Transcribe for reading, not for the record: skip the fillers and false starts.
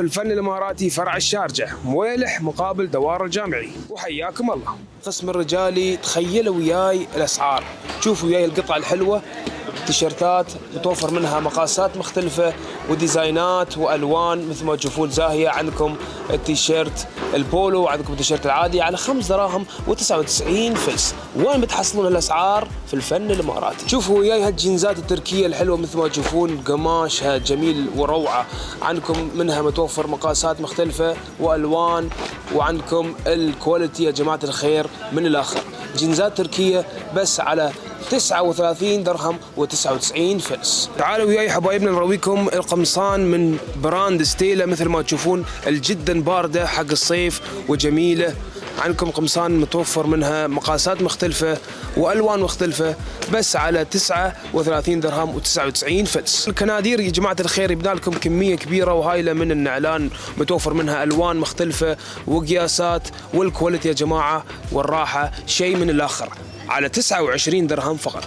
الفن الإماراتي فرع الشارجة، مويلح مقابل دوار الجامعي، وحياكم الله. قسم الرجالي، تخيلوا وياي الأسعار، شوفوا وياي القطع الحلوة، تيشيرتات متوفر منها مقاسات مختلفة وديزاينات وألوان مثل ما تشوفون زاهية. عندكم التيشيرت البولو وعندكم التيشيرت العادي على 5 دراهم و99 فلس. وين بتحصلون الأسعار؟ في الفن الإماراتي. شوفوا وياي هالجينزات التركية الحلوة مثل ما تشوفون، قماشها جميل وروعة. عندكم منها متوفر مقاسات مختلفة وألوان، وعندكم الكواليتي يا جماعة الخير من الآخر. جينزات تركية بس على 39 درهم و99 فلس. تعالوا وياي حبايبنا نرويكم القمصان من براند ستيلا مثل ما تشوفون، الجدا باردة حق الصيف وجميلة. عندكم قمصان متوفر منها مقاسات مختلفة وألوان مختلفة بس على 39 درهم و99 فلس. الكنادير يا جماعة الخير يبنى لكم كمية كبيرة وهايلة من النعلان، متوفر منها ألوان مختلفة وقياسات، والكواليتي يا جماعة والراحة شيء من الآخر على 29 درهم فقط.